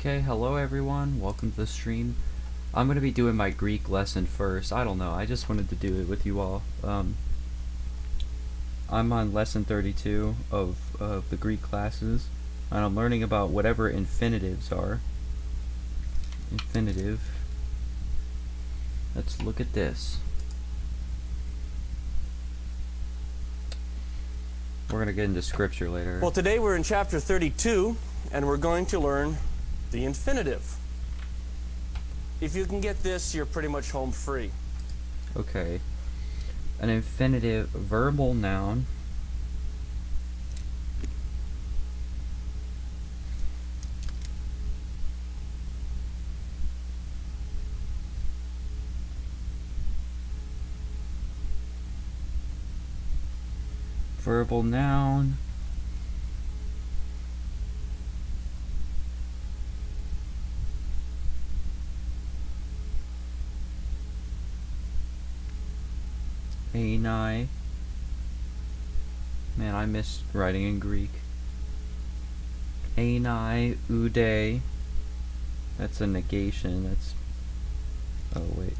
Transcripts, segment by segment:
Okay, hello everyone, welcome to the stream. I'm going to be doing my Greek lesson first. I don't know, I just wanted to do it with you all. I'm on lesson 32 of the Greek classes, and I'm learning about whatever infinitives are. Infinitive. Let's look at this. We're going to get into scripture later. Well, today we're in chapter 32, and we're going to learn the infinitive. If you can get this, you're pretty much home free. Okay. An infinitive verbal noun. Verbal noun. Anai. Man, I miss writing in Greek. Anai, ude. That's a negation. That's. Oh, wait.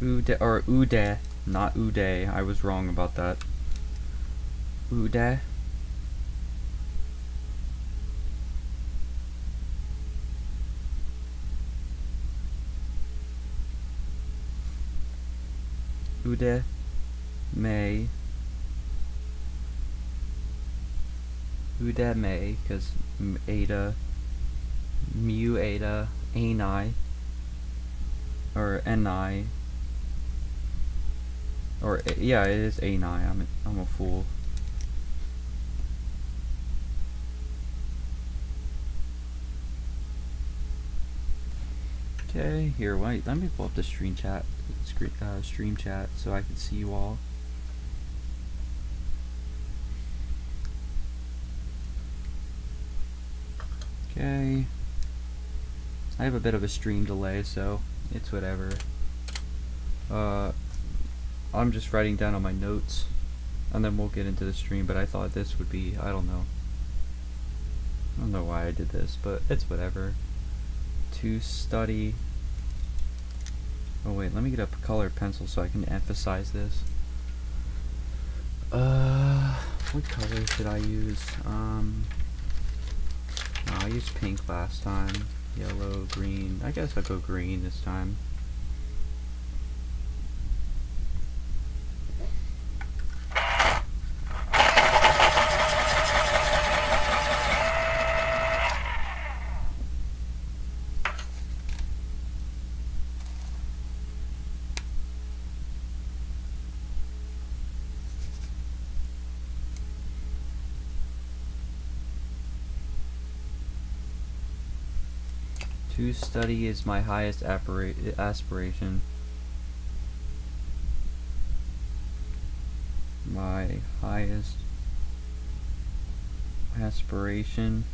Ude, or ude, not ude. I was wrong about that. Ude. Ude, me. Ude me, because eta, mu eta, ani, or ni. Or yeah, it is ani. I'm a fool. Okay, here. Wait. Let me pull up the stream chat, stream chat, so I can see you all. Okay. I have a bit of a stream delay, so it's whatever. I'm just writing down on my notes, and then we'll get into the stream, but I thought this would be, I don't know why I did this, but it's whatever. To study. Oh wait, let me get a colored pencil so I can emphasize this. What color should I use? I used pink last time. Yellow, green. I guess I'll go green this time. To study is my highest aspiration. My highest aspiration.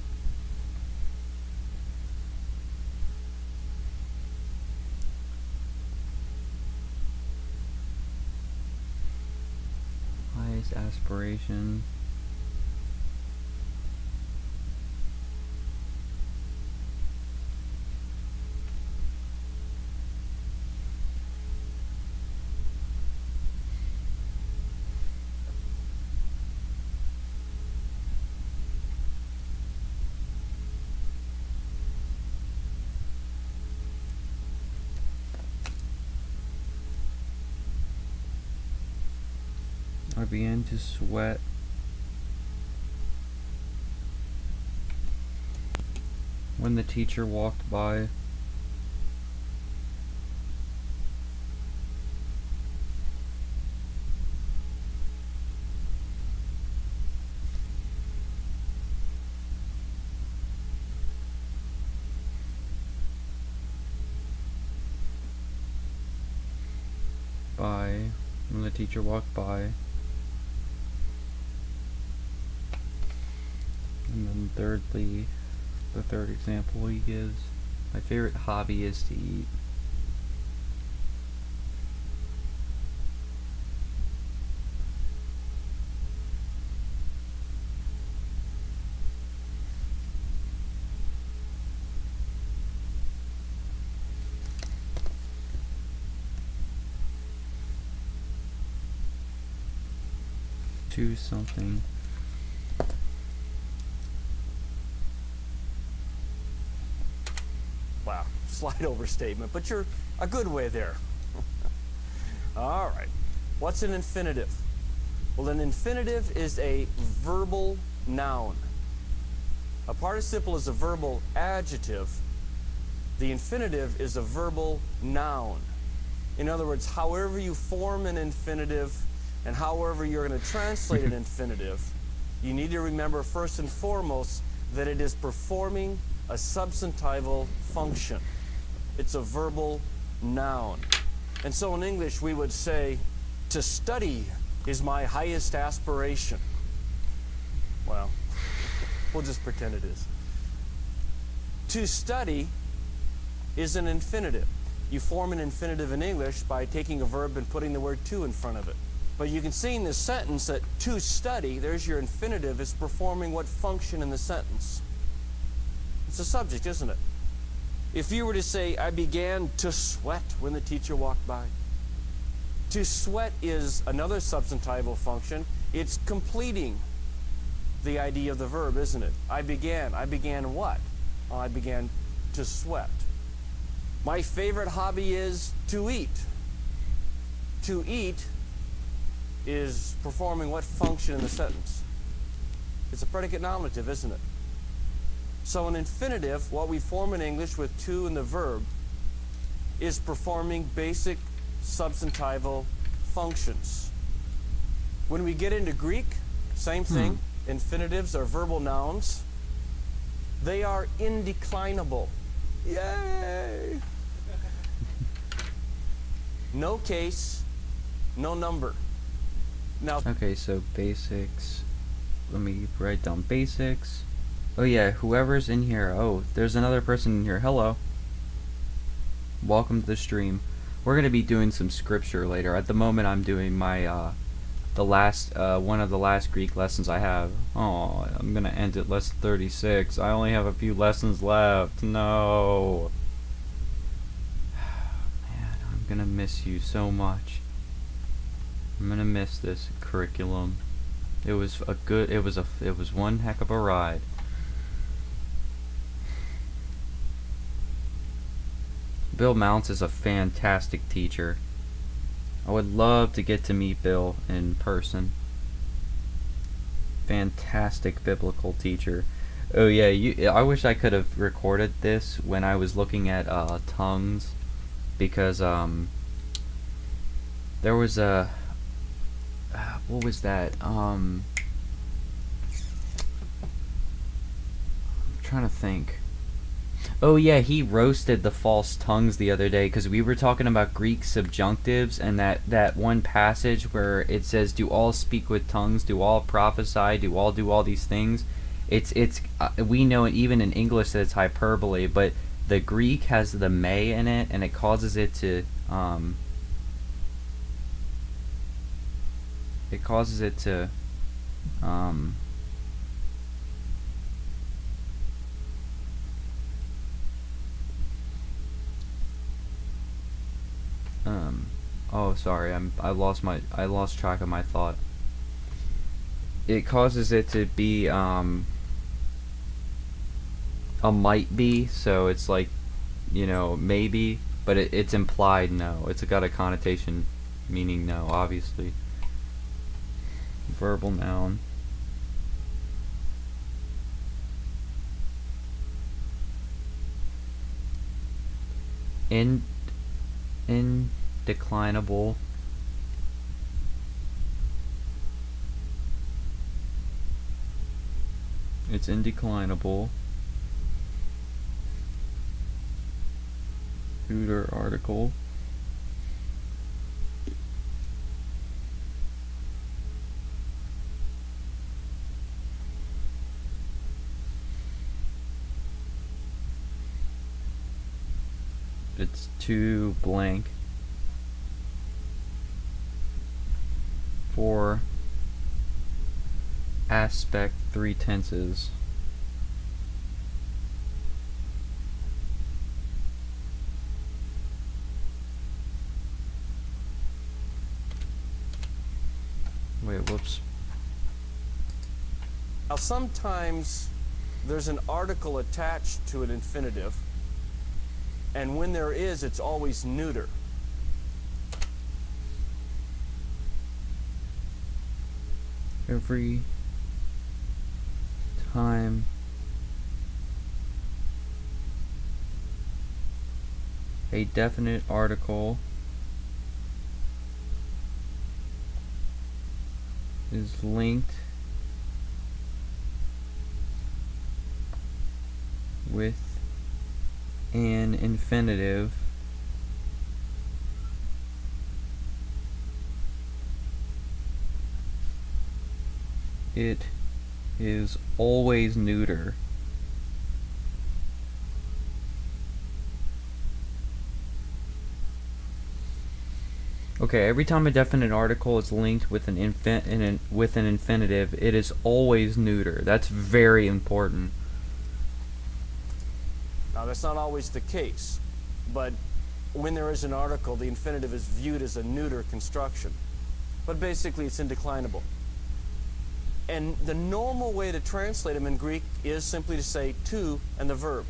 Highest aspiration. I began to sweat. When the teacher walked by. When the teacher walked by. And then thirdly, the third example he gives, my favorite hobby is to eat. To something. Wow, slight overstatement, but you're a good way there. All right. What's an infinitive? Well, an infinitive is a verbal noun. A participle is a verbal adjective. The infinitive is a verbal noun. In other words, however you form an infinitive and however you're going to translate an infinitive, you need to remember first and foremost that it is performing a substantival function. It's a verbal noun. And so in English we would say, to study is my highest aspiration. Well, we'll just pretend it is. To study is an infinitive. You form an infinitive in English by taking a verb and putting the word to in front of it. But you can see in this sentence that to study, there's your infinitive, is performing what function in the sentence? It's a subject, isn't it? If you were to say, I began to sweat when the teacher walked by. To sweat is another substantival function. It's completing the idea of the verb, isn't it? I began. I began what? I began to sweat. My favorite hobby is to eat. To eat is performing what function in the sentence? It's a predicate nominative, isn't it? So an infinitive, what we form in English with to and the verb, is performing basic substantival functions. When we get into Greek, same thing. Infinitives are verbal nouns. They are indeclinable. Yay! No case, no number. Now, Okay, so basics. Let me write down basics. Oh yeah, whoever's in here. Oh, there's another person in here. Hello. Welcome to the stream. We're gonna be doing some scripture later. At the moment, I'm doing my the last one of the last Greek lessons I have. Oh, I'm gonna end at lesson 36. I only have a few lessons left. No. Man, I'm gonna miss you so much. I'm gonna miss this curriculum. It was one heck of a ride. Bill Mounts is a fantastic teacher. I would love to get to meet Bill in person. Fantastic biblical teacher. Oh yeah, I wish I could have recorded this when I was looking at tongues, because there was a what was that? I'm trying to think. Oh yeah, he roasted the false tongues the other day, because we were talking about Greek subjunctives, and that one passage where it says, "Do all speak with tongues? Do all prophesy? Do all these things?" It's we know even in English that it's hyperbole, but the Greek has the may in it, and it causes it to oh sorry, I lost track of my thought. It causes it to be a might be, so it's like, maybe, but it's implied no. It's got a connotation meaning no, obviously. Verbal noun. Indeclinable. It's indeclinable. Tutor article. It's to blank. For aspect 3 tenses. Wait, whoops. Now, sometimes there's an article attached to an infinitive, and when there is, it's always neuter. Every time a definite article is linked with an infinitive, it is always neuter. Okay, every time a definite article is linked with an infinitive, it is always neuter. That's very important. Now, that's not always the case, but when there is an article, the infinitive is viewed as a neuter construction. But basically, it's indeclinable. And the normal way to translate them in Greek is simply to say to and the verb.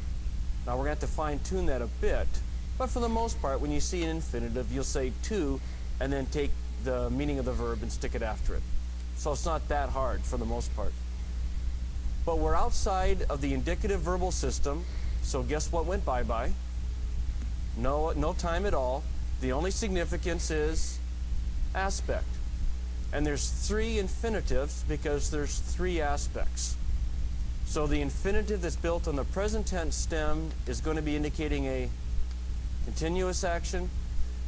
Now, we're going to have to fine-tune that a bit, but for the most part, when you see an infinitive, you'll say to and then take the meaning of the verb and stick it after it. So it's not that hard for the most part. But we're outside of the indicative verbal system, so guess what went bye-bye? No time at all. The only significance is aspect. And there's 3 infinitives because there's 3 aspects. So the infinitive that's built on the present tense stem is going to be indicating a continuous action.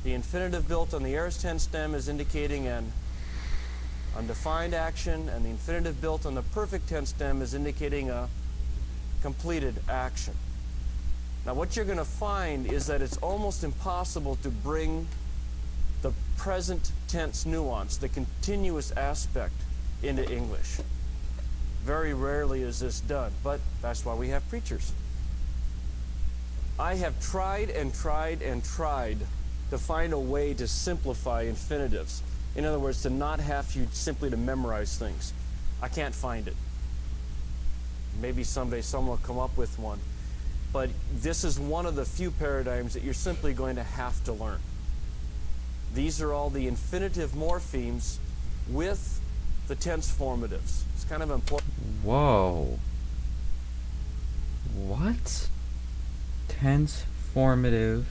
The infinitive built on the aorist tense stem is indicating an undefined action, and the infinitive built on the perfect tense stem is indicating a completed action. Now, what you're going to find is that it's almost impossible to bring the present tense nuance, the continuous aspect, into English. Very rarely is this done, but that's why we have preachers. I have tried and tried and tried to find a way to simplify infinitives. In other words, to not have you simply to memorize things. I can't find it. Maybe someday someone will come up with one. But this is one of the few paradigms that you're simply going to have to learn. These are all the infinitive morphemes with the tense formatives. It's kind of important. Whoa. What? Tense formative.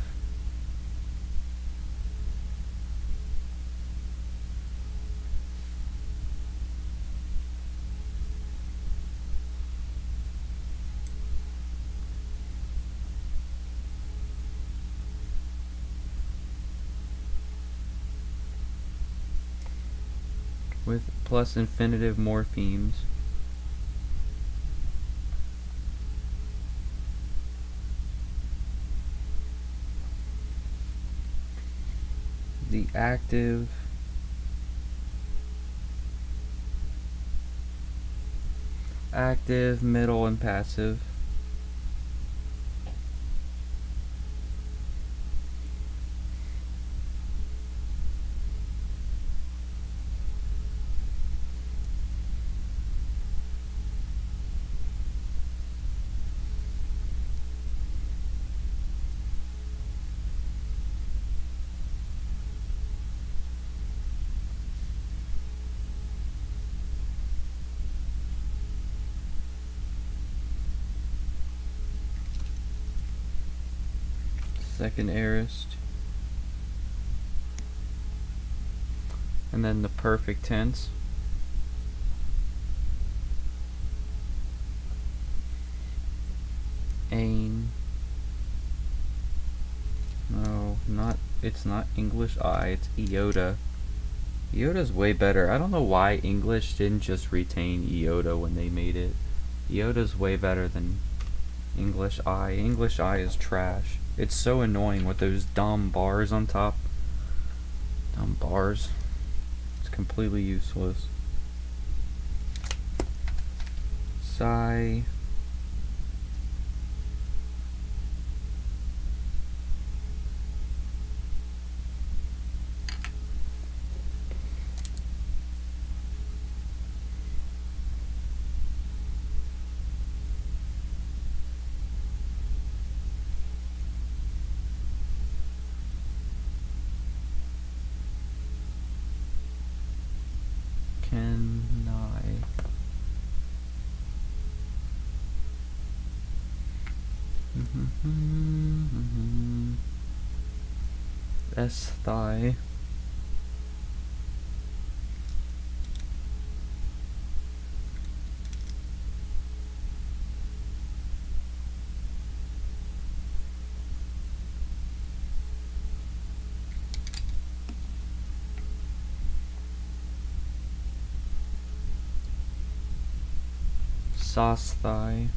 With plus infinitive morphemes. The active middle, and passive. Second aorist, and then the perfect tense. Ain. No, it's not English I, it's iota. Iota's way better. I don't know why English didn't just retain iota when they made it. Iota's way better than English I. English I is trash. It's so annoying with those dumb bars on top. Dumb bars. It's completely useless. Psi. Can I? S thigh. Sauce thigh.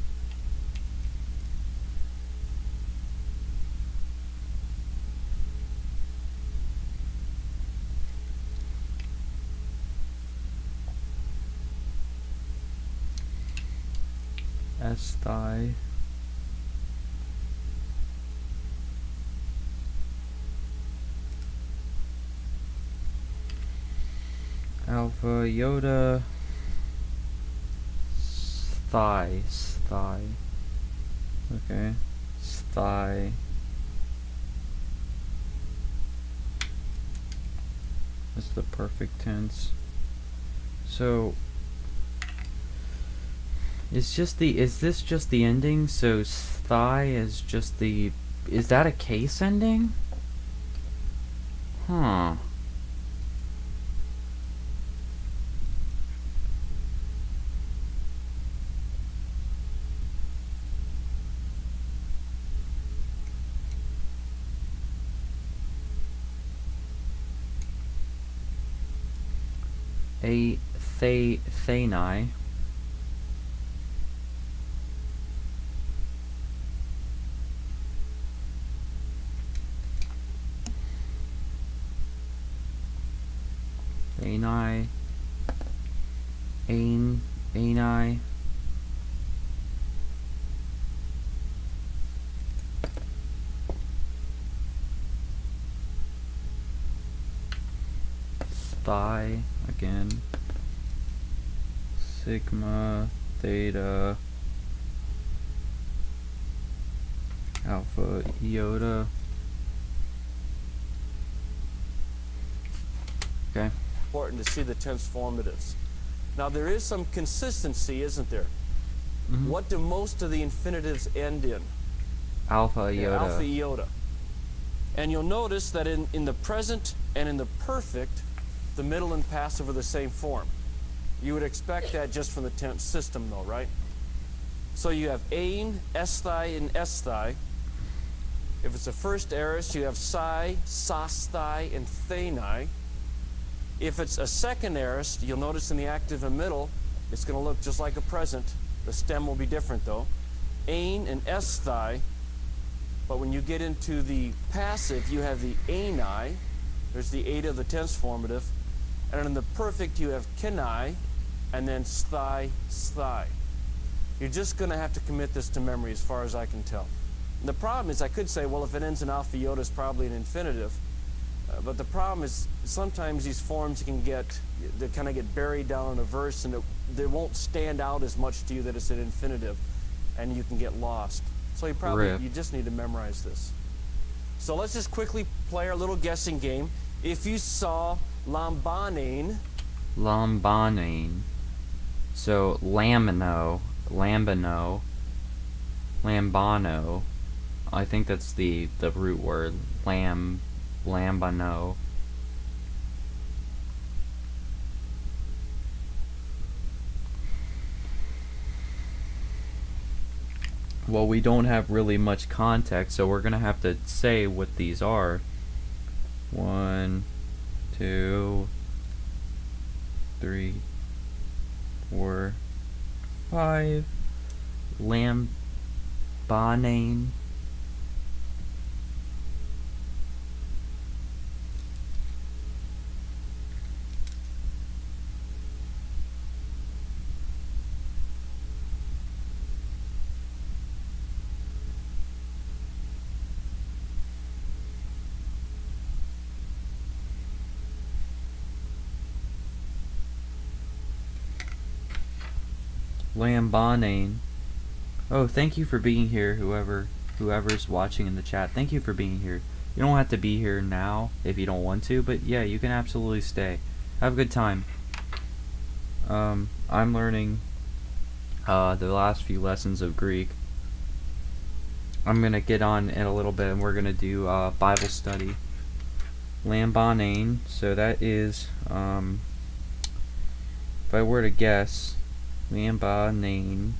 S thigh. Alpha Yoda. Thigh. Okay. Thigh. That's the perfect tense. So is this just the ending? So thigh is just the, is that a case ending? Huh. Thanai. Thanai. Ani. Thigh again. Sigma, theta, alpha, iota. Okay. Important to see the tense formatives. Now there is some consistency, isn't there? Mm-hmm. What do most of the infinitives end in? Alpha, iota. Yeah, alpha, iota. And you'll notice that in the present and in the perfect, the middle and passive are the same form. You would expect that just from the tense system though, right? So you have ain, esthai, and esthai. If it's a first aorist, you have psi, sosthai, and thanai. If it's a second aorist, you'll notice in the active and middle, it's going to look just like a present. The stem will be different though. Ain and esthai. But when you get into the passive, you have the ani. There's the eta of the tense formative. And in the perfect, you have kenai, and then sthai, sthai. You're just going to have to commit this to memory as far as I can tell. And the problem is, I could say, well, if it ends in alpha iota, it's probably an infinitive. But the problem is, sometimes these forms they kind of get buried down in a verse, and they won't stand out as much to you that it's an infinitive, and you can get lost. So you just need to memorize this. So let's just quickly play our little guessing game. If you saw lambanane. So lambano. I think that's the root word. Lambano. Well, we don't have really much context, so we're gonna have to say what these are. 1, 2, 3, 4, 5. Lambanane. Lambanane. Oh, thank you for being here, whoever's watching in the chat. Thank you for being here. You don't have to be here now if you don't want to, but yeah, you can absolutely stay. Have a good time. I'm learning the last few lessons of Greek. I'm gonna get on in a little bit, and we're gonna do Bible study. Lambanein. So that is, if I were to guess, Lambanein.